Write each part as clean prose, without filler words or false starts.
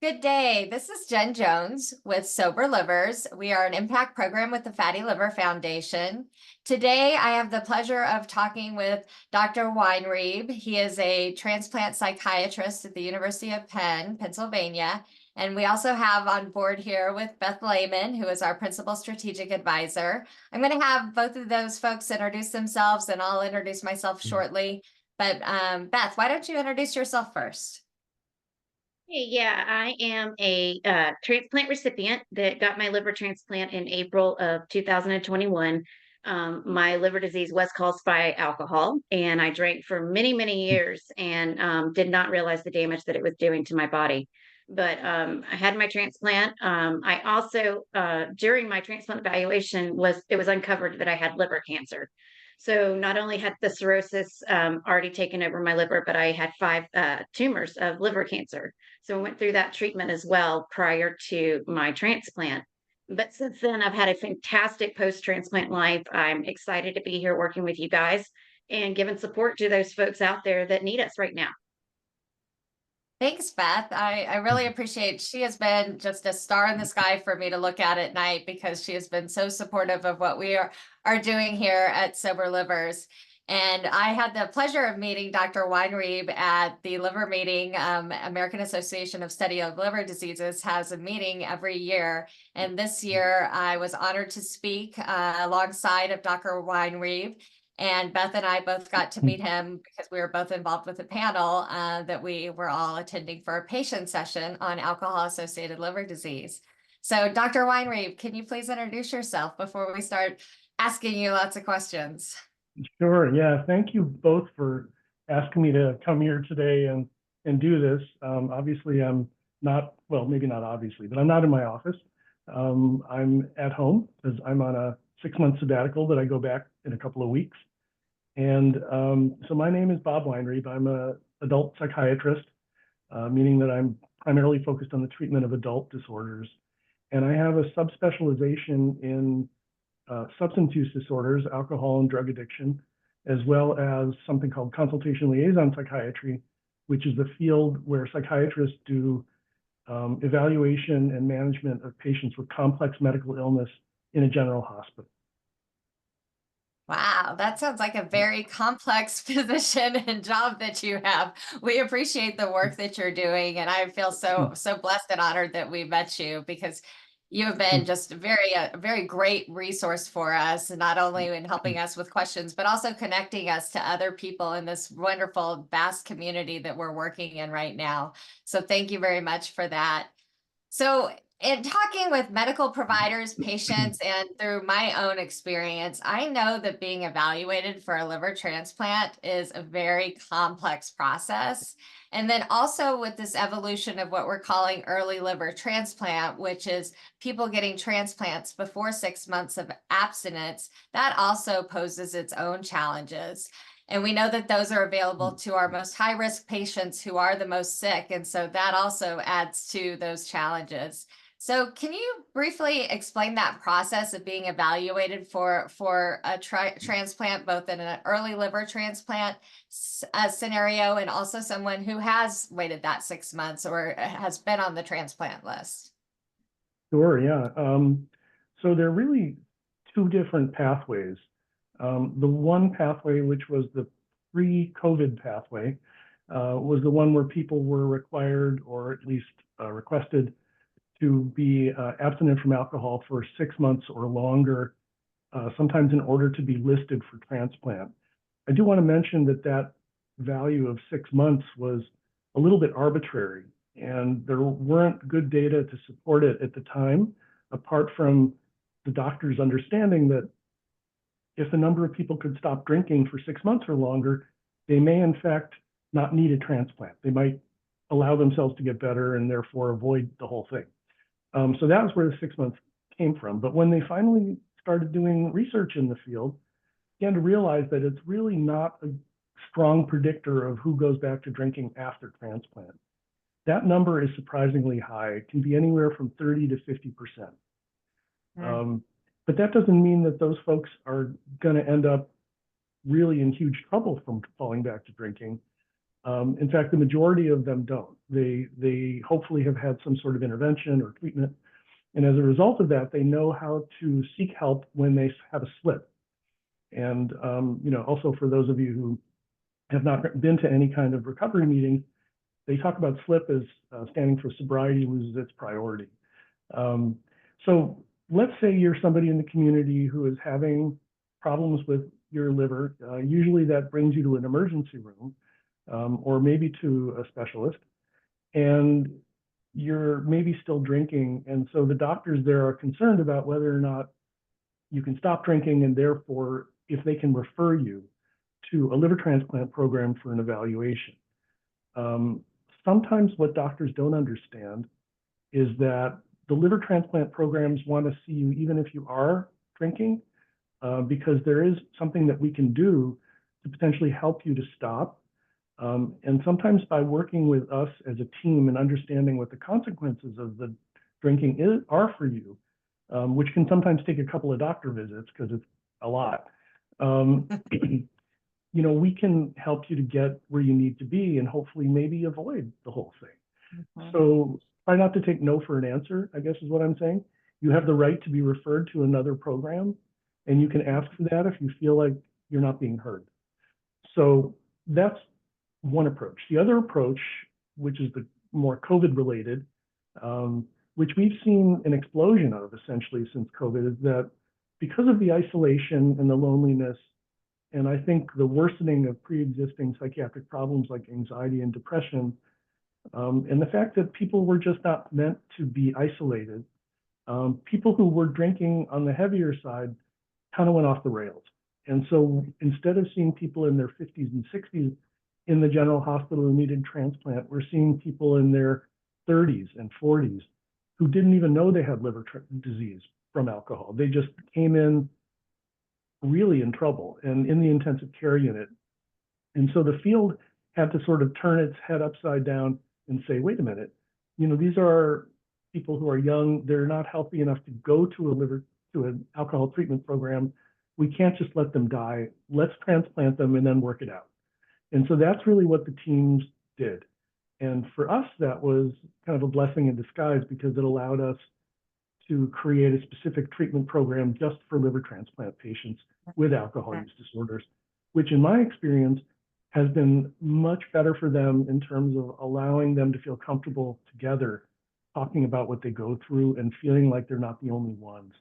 Good day. This is Jen Jones with Sober Livers. We are an impact program with the Fatty Liver Foundation. Today, I have the pleasure of talking with Dr. Weinrieb. He is a transplant psychiatrist at the University of Penn, Pennsylvania. And we also have on board here with Beth Lehman, who is our principal strategic advisor. I'm going to have both of those folks introduce themselves, and I'll introduce myself shortly. But Beth, why don't you introduce yourself first? Hey, yeah, I am a transplant recipient that got my liver transplant in April of 2021. My liver disease was caused by alcohol, and I drank for many, many years and did not realize the damage that it was doing to my body. But I had my transplant. I also, during my transplant evaluation, it was uncovered that I had liver cancer. So not only had the cirrhosis already taken over my liver, but I had five tumors of liver cancer. So I went through that treatment as well prior to my transplant. But since then, I've had a fantastic post transplant life. I'm excited to be here working with you guys and giving support to those folks out there that need us right now. Thanks, Beth. I really appreciate she has been just a star in the sky for me to look at night because she has been so supportive of what we are doing here at Sober Livers. And I had the pleasure of meeting Dr. Weinrieb at the liver meeting. American Association of Study of Liver Diseases has a meeting every year. And this year I was honored to speak alongside of Dr. Weinrieb. And Beth and I both got to meet him because we were both involved with a panel that we were all attending for a patient session on alcohol-associated liver disease. So Dr. Weinrieb, can you please introduce yourself before we start asking you lots of questions? Sure. Yeah. Thank you both for asking me to come here today and do this. Obviously, I'm not, well, maybe not obviously, but I'm not in my office. I'm at home because I'm on a 6-month sabbatical that I go back in a couple of weeks. And so my name is Bob Weinrieb. I'm an adult psychiatrist, meaning that I'm primarily focused on the treatment of adult disorders. And I have a subspecialization in substance use disorders, alcohol and drug addiction, as well as something called consultation liaison psychiatry, which is the field where psychiatrists do evaluation and management of patients with complex medical illness in a general hospital. Wow, that sounds like a very complex position and job that you have. We appreciate the work that you're doing, and I feel so blessed and honored that we met you because you have been just a very great resource for us, not only in helping us with questions, but also connecting us to other people in this wonderful, vast community that we're working in right now. So thank you very much for that. So, in talking with medical providers, patients, and through my own experience, I know that being evaluated for a liver transplant is a very complex process. And then also with this evolution of what we're calling early liver transplant, which is people getting transplants before 6 months of abstinence, that also poses its own challenges. And we know that those are available to our most high risk patients who are the most sick. And so that also adds to those challenges. So can you briefly explain that process of being evaluated for a transplant, both in an early liver transplant scenario and also someone who has waited that 6 months or has been on the transplant list? Sure, yeah. So there are really two different pathways. The one pathway, which was the pre-COVID pathway, was the one where people were required or at least requested to be abstinent from alcohol for 6 months or longer, sometimes in order to be listed for transplant. I do want to mention that that value of 6 months was a little bit arbitrary, and there weren't good data to support it at the time, apart from the doctor's understanding that if a number of people could stop drinking for 6 months or longer, they may in fact not need a transplant. They might allow themselves to get better and therefore avoid the whole thing. So that was where the 6 months came from. But when they finally started doing research in the field, began to realize that it's really not a strong predictor of who goes back to drinking after transplant. That number is surprisingly high. It can be anywhere from 30 to 50%. But that doesn't mean that those folks are going to end up really in huge trouble from falling back to drinking. In fact, the majority of them don't. They hopefully have had some sort of intervention or treatment. And as a result of that, they know how to seek help when they have a slip. And, also for those of you who have not been to any kind of recovery meetings, they talk about SLIP as standing for sobriety loses its priority. So let's say you're somebody in the community who is having problems with your liver. Usually that brings you to an emergency room or maybe to a specialist, and you're maybe still drinking. And so the doctors there are concerned about whether or not you can stop drinking, and therefore if they can refer you to a liver transplant program for an evaluation. Sometimes what doctors don't understand is that the liver transplant programs want to see you even if you are drinking, because there is something that we can do to potentially help you to stop. And sometimes by working with us as a team and understanding what the consequences of the drinking are for you, which can sometimes take a couple of doctor visits because it's a lot. We can help you to get where you need to be and hopefully maybe avoid the whole thing. So try not to take no for an answer, I guess is what I'm saying. You have the right to be referred to another program, and you can ask for that if you feel like you're not being heard. So that's one approach. The other approach, which is the more COVID related, which we've seen an explosion of essentially since COVID, is that because of the isolation and the loneliness, and I think the worsening of pre-existing psychiatric problems like anxiety and depression, and the fact that people were just not meant to be isolated, people who were drinking on the heavier side kind of went off the rails. And so instead of seeing people in their 50s and 60s in the general hospital who needed transplant, we're seeing people in their 30s and 40s who didn't even know they had liver disease from alcohol. They just came in really in trouble and in the intensive care unit. And so the field had to sort of turn its head upside down and say, wait a minute, these are people who are young. They're not healthy enough to go to an alcohol treatment program. We can't just let them die. Let's transplant them and then work it out. And so that's really what the teams did. And for us, that was kind of a blessing in disguise because it allowed us to create a specific treatment program just for liver transplant patients with alcohol use disorders, which in my experience has been much better for them in terms of allowing them to feel comfortable together, talking about what they go through and feeling like they're not the only ones.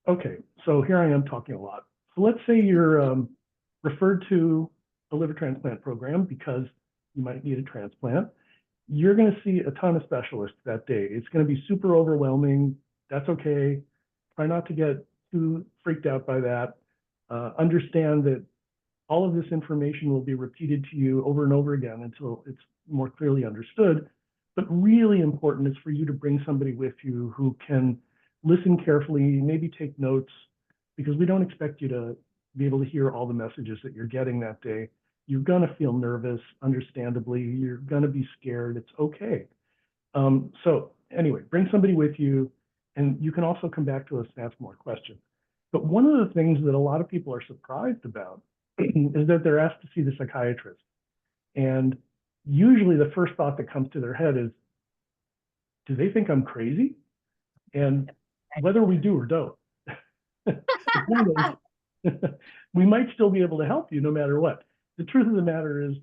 Okay, so here I am talking a lot. So let's say you're referred to a liver transplant program because you might need a transplant. You're going to see a ton of specialists that day. It's going to be super overwhelming. That's okay. Try not to get too freaked out by that. Understand that all of this information will be repeated to you over and over again until it's more clearly understood. But really important is for you to bring somebody with you who can listen carefully, maybe take notes, because we don't expect you to be able to hear all the messages that you're getting that day. You're going to feel nervous, understandably. You're going to be scared. It's okay. So anyway, bring somebody with you, and you can also come back to us and ask more questions. But one of the things that a lot of people are surprised about is that they're asked to see the psychiatrist. And usually the first thought that comes to their head is, do they think I'm crazy? And whether we do or don't, we might still be able to help you no matter what. The truth of the matter is,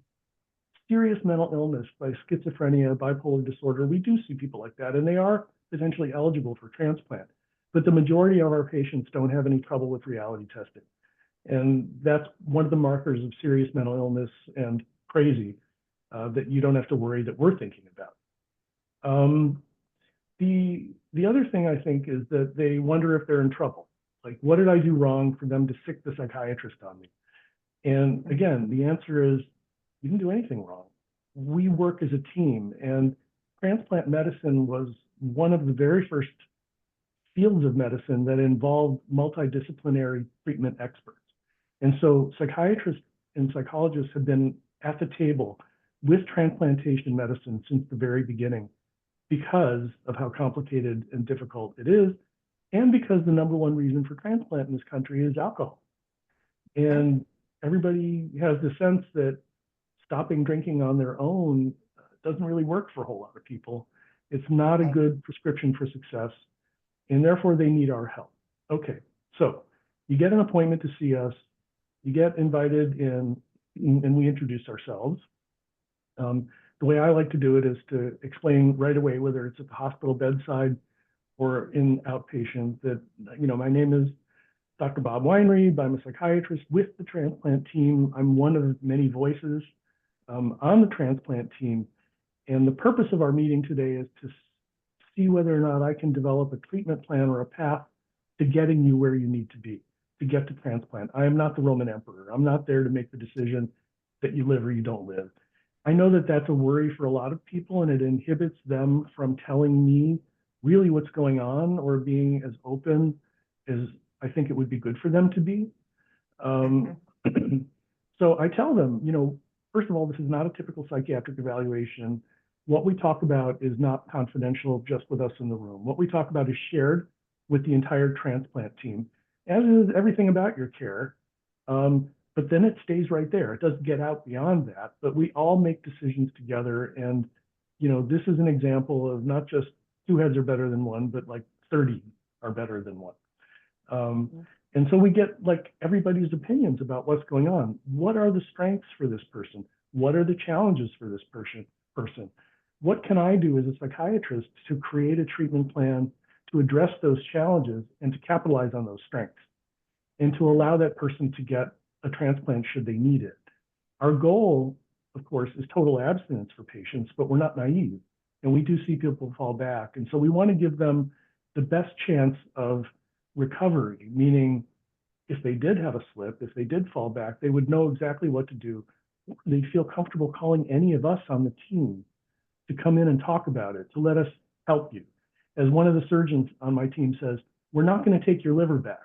serious mental illness like schizophrenia, bipolar disorder, we do see people like that, and they are potentially eligible for transplant. But the majority of our patients don't have any trouble with reality testing. And that's one of the markers of serious mental illness and crazy that you don't have to worry that we're thinking about. The other thing I think is that they wonder if they're in trouble. Like, what did I do wrong for them to sick the psychiatrist on me? And again, the answer is, you didn't do anything wrong. We work as a team, and transplant medicine was one of the very first fields of medicine that involved multidisciplinary treatment experts. And so psychiatrists and psychologists have been at the table with transplantation medicine since the very beginning because of how complicated and difficult it is, and because the number one reason for transplant in this country is alcohol. And everybody has the sense that stopping drinking on their own doesn't really work for a whole lot of people. It's not a good prescription for success, and therefore they need our help. Okay, so you get an appointment to see us, you get invited in, and we introduce ourselves. The way I like to do it is to explain right away, whether it's at the hospital bedside or in outpatient, that, my name is Dr. Bob Weinrieb. I'm a psychiatrist with the transplant team. I'm one of many voices on the transplant team. And the purpose of our meeting today is to see whether or not I can develop a treatment plan or a path to getting you where you need to be, to get to transplant. I am not the Roman emperor. I'm not there to make the decision that you live or you don't live. I know that that's a worry for a lot of people, and it inhibits them from telling me really what's going on or being as open as I think it would be good for them to be. So I tell them, first of all, this is not a typical psychiatric evaluation. What we talk about is not confidential just with us in the room. What we talk about is shared with the entire transplant team, as is everything about your care. But then it stays right there. It doesn't get out beyond that, but we all make decisions together. And, this is an example of not just two heads are better than one, but like 30 are better than one. And so we get like everybody's opinions about what's going on. What are the strengths for this person? What are the challenges for this person? What can I do as a psychiatrist to create a treatment plan to address those challenges and to capitalize on those strengths and to allow that person to get a transplant should they need it? Our goal, of course, is total abstinence for patients, but we're not naive, and we do see people fall back. And so we want to give them the best chance of recovery, meaning if they did have a slip, if they did fall back, they would know exactly what to do. They'd feel comfortable calling any of us on the team to come in and talk about it, to let us help you. As one of the surgeons on my team says, we're not going to take your liver back.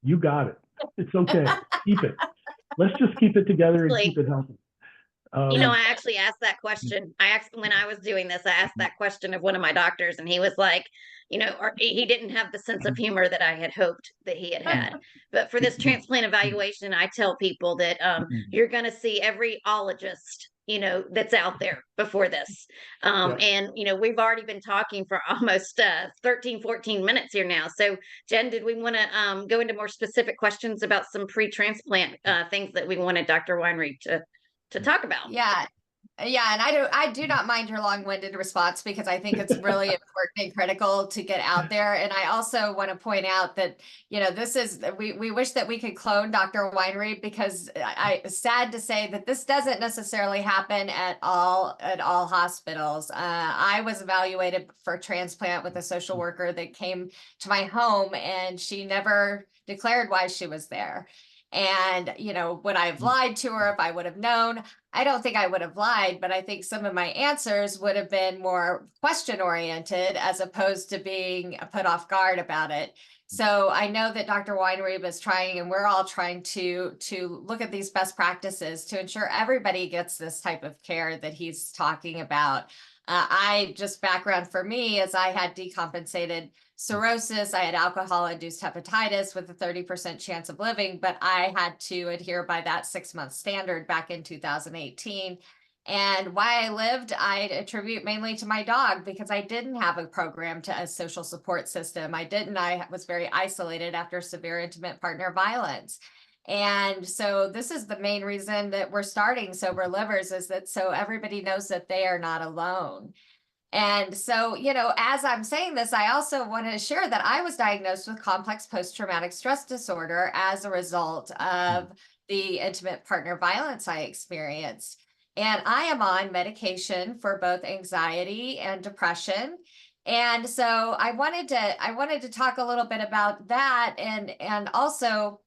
You got it. It's okay. Keep it. Let's just keep it together and keep it healthy. I actually asked that question. When I was doing this, I asked that question of one of my doctors, and he was like, he didn't have the sense of humor that I had hoped that he had had. But for this transplant evaluation, I tell people that you're going to see every ologist, that's out there before this. And, we've already been talking for almost 13, 14 minutes here now. So, Jen, did we want to go into more specific questions about some pre-transplant things that we wanted Dr. Weinrieb to talk about? Yeah. And I do not mind your long-winded response, because I think it's really important and critical to get out there. And I also want to point out that, we wish that we could clone Dr. Weinrieb, because it's sad to say that this doesn't necessarily happen at all hospitals. I was evaluated for transplant with a social worker that came to my home, and she never declared why she was there. And, would I have lied to her if I would have known? I don't think I would have lied, but I think some of my answers would have been more question oriented as opposed to being put off guard about it. So I know that Dr. Weinrieb is trying, and we're all trying to look at these best practices to ensure everybody gets this type of care that he's talking about. Background for me is I had decompensated cirrhosis. I had alcohol-induced hepatitis with a 30% chance of living, but I had to adhere by that 6-month standard back in 2018. And why I lived, I attribute mainly to my dog, because I didn't have a program to a social support system. I was very isolated after severe intimate partner violence. And so this is the main reason that we're starting Sober Livers, is that so everybody knows that they are not alone. And so, as I'm saying this, I also want to share that I was diagnosed with complex post-traumatic stress disorder as a result of the intimate partner violence I experienced. And I am on medication for both anxiety and depression. And so I wanted to talk a little bit about that, and also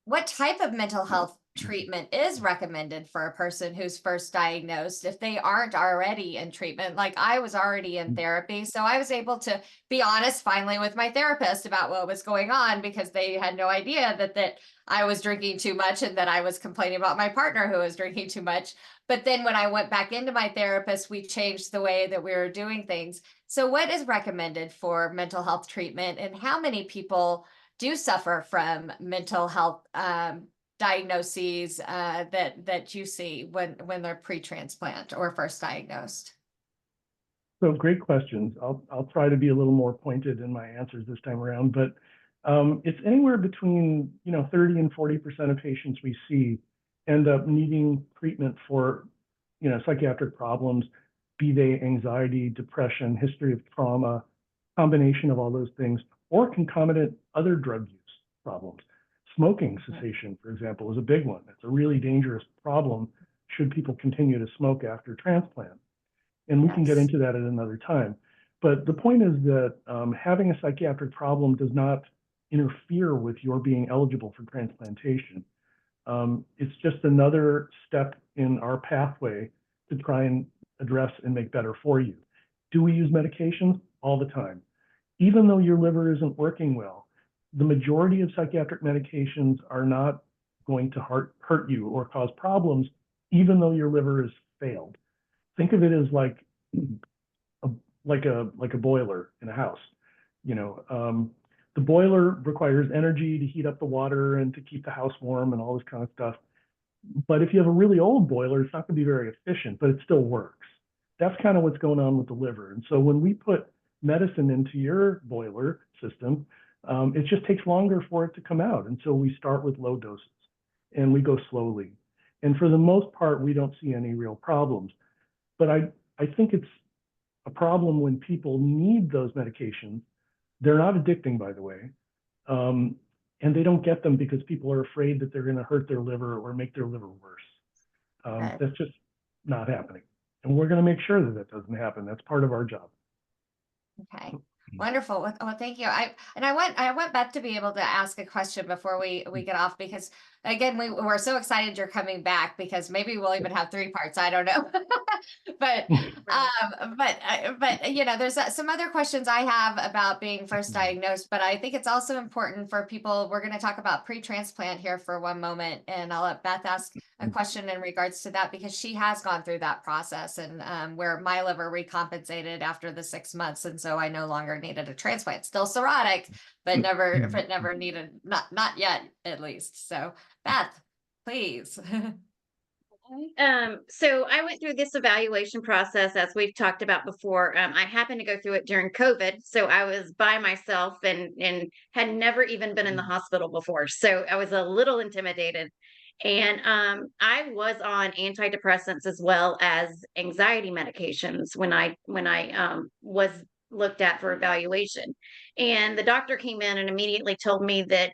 what type of mental health treatment is recommended for a person who's first diagnosed if they aren't already in treatment. Like I was already in therapy, so I was able to be honest finally with my therapist about what was going on, because they had no idea that I was drinking too much and that I was complaining about my partner who was drinking too much. But then when I went back into my therapist, we changed the way that we were doing things. So what is recommended for mental health treatment, and how many people do suffer from mental health diagnoses that you see when they're pre-transplant or first diagnosed? So great questions. I'll try to be a little more pointed in my answers this time around, but it's anywhere between 30 and 40% of patients we see end up needing treatment for psychiatric problems, be they anxiety, depression, history of trauma, combination of all those things, or concomitant other drug use problems. Smoking cessation, for example, is a big one. It's a really dangerous problem should people continue to smoke after transplant. And we can get into that at another time. But the point is that having a psychiatric problem does not interfere with your being eligible for transplantation. It's just another step in our pathway to try and address and make better for you. Do we use medications? All the time. Even though your liver isn't working well, the majority of psychiatric medications are not going to hurt you or cause problems, even though your liver has failed. Think of it as like a boiler in a house. The boiler requires energy to heat up the water and to keep the house warm and all this kind of stuff. But if you have a really old boiler, it's not going to be very efficient, but it still works. That's kind of what's going on with the liver. And so when we put medicine into your boiler system, it just takes longer for it to come out. And so we start with low doses and we go slowly. And for the most part, we don't see any real problems. But I think it's a problem when people need those medications. They're not addicting, by the way. And they don't get them because people are afraid that they're going to hurt their liver or make their liver worse. That's just not happening. And we're going to make sure that that doesn't happen. That's part of our job. Okay. Wonderful. Well, thank you. I want Beth to be able to ask a question before we get off, because again, we're so excited you're coming back, because maybe we'll even have 3 parts. I don't know. but there's some other questions I have about being first diagnosed, but I think it's also important for people. We're going to talk about pre-transplant here for one moment, and I'll let Beth ask a question in regards to that, because she has gone through that process, and where my liver recompensated after the 6 months, and so I no longer needed a transplant. Still cirrhotic, but never needed, not yet, at least. So Beth, please. So I went through this evaluation process, as we've talked about before. I happened to go through it during COVID, so I was by myself and had never even been in the hospital before. So I was a little intimidated. And I was on antidepressants as well as anxiety medications when I was looked at for evaluation. And the doctor came in and immediately told me that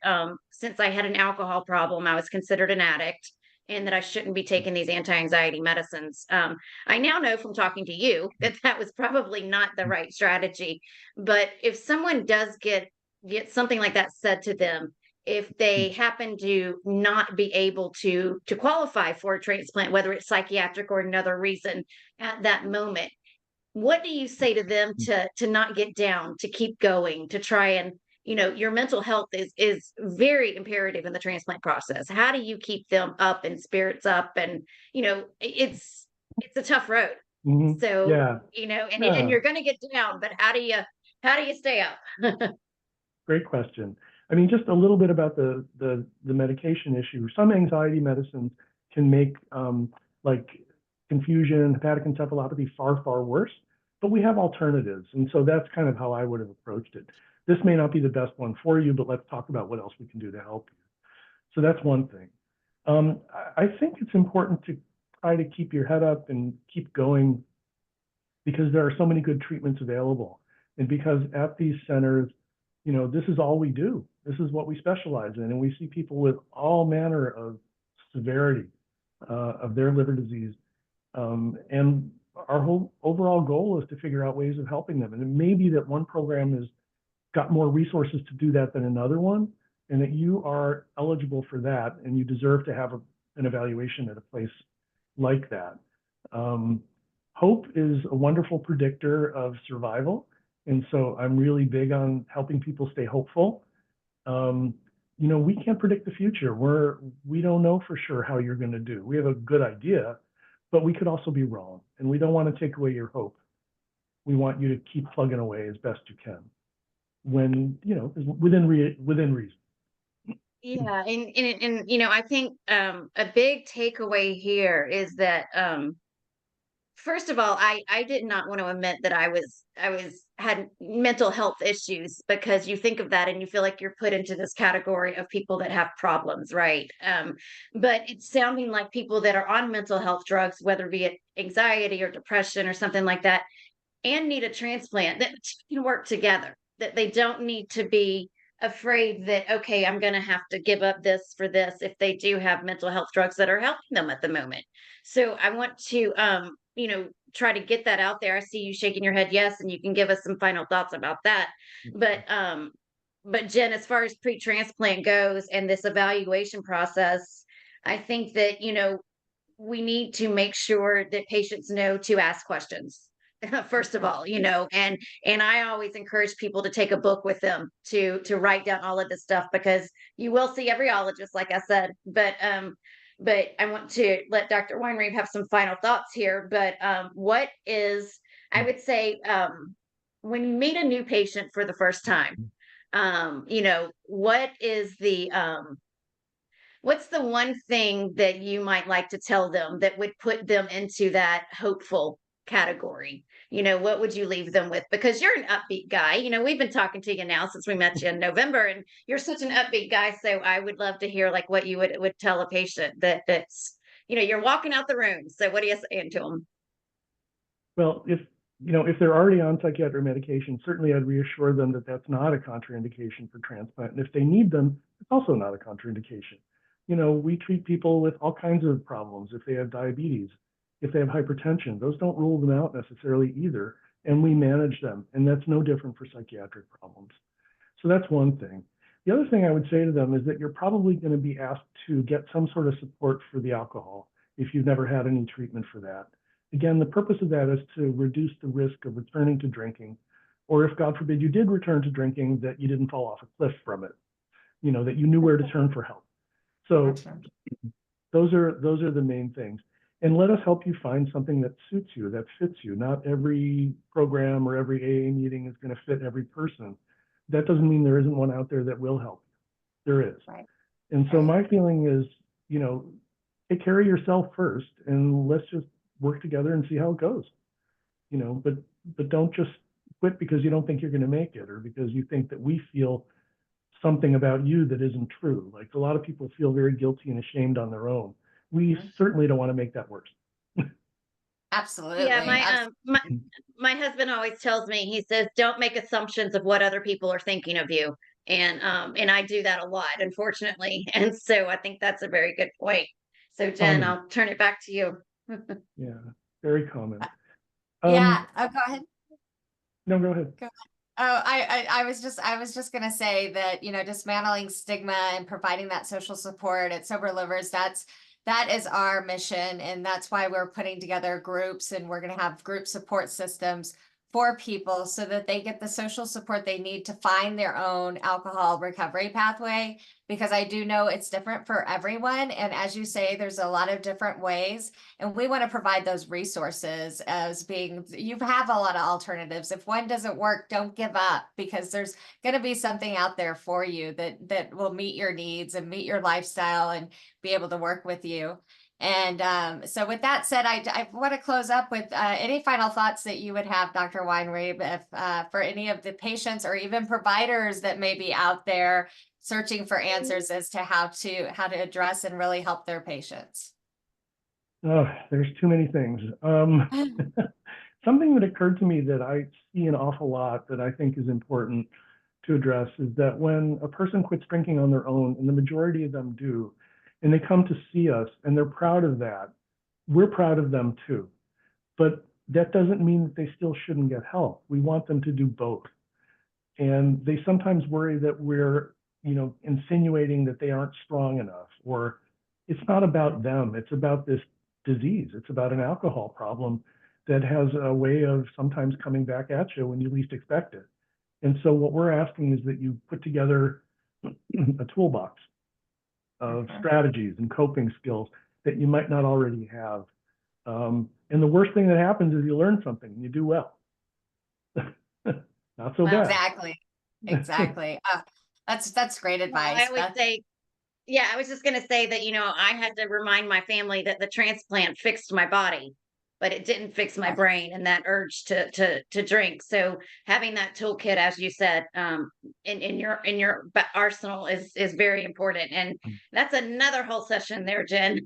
since I had an alcohol problem, I was considered an addict, and that I shouldn't be taking these anti-anxiety medicines. I now know from talking to you that that was probably not the right strategy. But if someone does get something like that said to them, if they happen to not be able to qualify for a transplant, whether it's psychiatric or another reason at that moment, what do you say to them to not get down, to keep going, to try and, your mental health is very imperative in the transplant process. How do you keep them up and spirits up? And, it's a tough road. So, Yeah. and you're going to get down, but how do you stay up? Great question. I mean, just a little bit about the medication issue. Some anxiety medicines can make like confusion, hepatic encephalopathy far, far worse, but we have alternatives. And so that's kind of how I would have approached it. This may not be the best one for you, but let's talk about what else we can do to help you. So that's one thing. I think it's important to try to keep your head up and keep going, because there are so many good treatments available. And because at these centers, this is all we do. This is what we specialize in. And we see people with all manner of severity of their liver disease. And our whole overall goal is to figure out ways of helping them. And it may be that one program has got more resources to do that than another one, and that you are eligible for that, and you deserve to have an evaluation at a place like that. Hope is a wonderful predictor of survival. And so I'm really big on helping people stay hopeful. We can't predict the future. We don't know for sure how you're going to do. We have a good idea, but we could also be wrong. And we don't want to take away your hope. We want you to keep plugging away as best you can, when within reason. Yeah, and you know, I think a big takeaway here is that first of all, I did not want to admit that I was had mental health issues, because you think of that and you feel like you're put into this category of people that have problems, right? But it's sounding like people that are on mental health drugs, whether be it anxiety or depression or something like that, and need a transplant, that can work together, that they don't need to be afraid that, okay, I'm going to have to give up this for this, if they do have mental health drugs that are helping them at the moment. So I want to you know, try to get that out there. I see you shaking your head yes, and you can give us some final thoughts about that. But Jen, as far as pre-transplant goes and this evaluation process, I think that, you know, we need to make sure that patients know to ask questions. First of all, you know, and I always encourage people to take a book with them to write down all of this stuff, because you will see every ologist, like I said. But I want to let Dr. Weinrieb have some final thoughts here. But what is, I would say, when you meet a new patient for the first time, you know, what's the one thing that you might like to tell them that would put them into that hopeful category? You know, what would you leave them with? Because you're an upbeat guy. You know, we've been talking to you now since we met you in November, and you're such an upbeat guy. So I would love to hear like what you would tell a patient that's, you know, you're walking out the room. So what are you saying to them? Well, if they're already on psychiatric medication, certainly I'd reassure them that that's not a contraindication for transplant. And if they need them, it's also not a contraindication. We treat people with all kinds of problems. If they have diabetes, if they have hypertension, those don't rule them out necessarily either. And we manage them. And that's no different for psychiatric problems. So that's one thing. The other thing I would say to them is that you're probably going to be asked to get some sort of support for the alcohol if you've never had any treatment for that. Again, the purpose of that is to reduce the risk of returning to drinking, or if, God forbid, you did return to drinking, that you didn't fall off a cliff from it, that you knew where to turn for help. So those are the main things. And let us help you find something that suits you, that fits you. Not every program or every AA meeting is going to fit every person. That doesn't mean there isn't one out there that will help you. There is. Right. And so my feeling is, take care of yourself first, and let's just work together and see how it goes. But don't just quit because you don't think you're going to make it, or because you think that we feel something about you that isn't true. Like, a lot of people feel very guilty and ashamed on their own. We certainly don't want to make that worse. Absolutely. Yeah, my husband always tells me, he says, don't make assumptions of what other people are thinking of you. And I do that a lot, unfortunately. And so I think that's a very good point. So Jen, I'll turn it back to you. Yeah, very common. Yeah. Oh, go ahead. No, go ahead. Go ahead. Oh, I was just gonna say that, dismantling stigma and providing that social support at Sober Livers, that is our mission. And that's why we're putting together groups, and we're going to have group support systems for people so that they get the social support they need to find their own alcohol recovery pathway, because I do know it's different for everyone. And as you say, there's a lot of different ways, and we want to provide those resources as being, you have a lot of alternatives. If one doesn't work, don't give up, because there's going to be something out there for you that will meet your needs and meet your lifestyle and be able to work with you. And so with that said, I want to close up with any final thoughts that you would have, Dr. Weinrieb, if for any of the patients or even providers that may be out there searching for answers as to how to address and really help their patients. Oh, there's too many things. Something that occurred to me that I see an awful lot that I think is important to address is that when a person quits drinking on their own, and the majority of them do, and they come to see us and they're proud of that, we're proud of them too. But that doesn't mean that they still shouldn't get help. We want them to do both. And they sometimes worry that we're, insinuating that they aren't strong enough, or it's not about them. It's about this disease. It's about an alcohol problem that has a way of sometimes coming back at you when you least expect it. And so what we're asking is that you put together a toolbox of strategies and coping skills that you might not already have. And the worst thing that happens is you learn something and you do well. Not so bad. Exactly. That's great advice. Well, I always say, Yeah, I was just gonna say that, I had to remind my family that the transplant fixed my body, but it didn't fix my brain and that urge to drink. So having that toolkit, as you said, in your arsenal is very important. And that's another whole session there, Jen.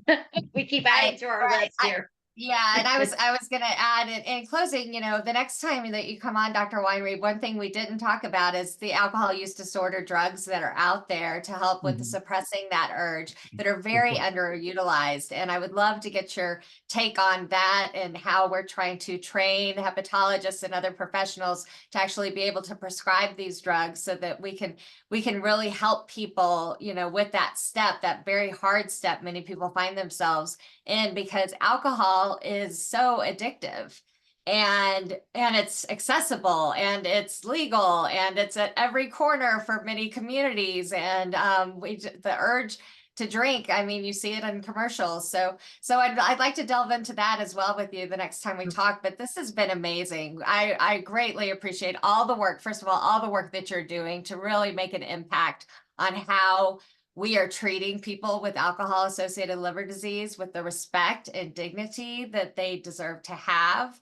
We keep adding to our Right. list here. Yeah, and I was gonna add in closing, the next time that you come on, Dr. Weinrieb, one thing we didn't talk about is the alcohol use disorder drugs that are out there to help with the suppressing that urge that are very underutilized. And I would love to get your take on that and how we're trying to train hepatologists and other professionals to actually be able to prescribe these drugs so that we can really help people, with that step, that very hard step many people find themselves in, because alcohol is so addictive and it's accessible and it's legal and it's at every corner for many communities. And the urge to drink, I mean, you see it in commercials. So I'd like to delve into that as well with you the next time we talk, but this has been amazing. I greatly appreciate all the work, first of all the work that you're doing to really make an impact on how we are treating people with alcohol associated liver disease with the respect and dignity that they deserve to have,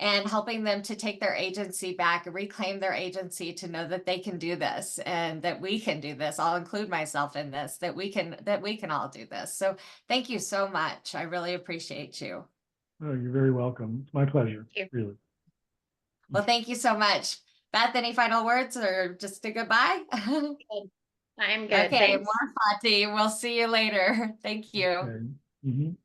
and helping them to take their agency back and reclaim their agency to know that they can do this and that we can do this. I'll include myself in this, that we can all do this. So thank you so much. I really appreciate you. Oh, you're very welcome. It's my pleasure, Thank really. Well, thank you so much. Beth, any final words or just a goodbye? I'm good. Okay, Thanks. more Fati. We'll see you later. Thank you. Okay. Mhm.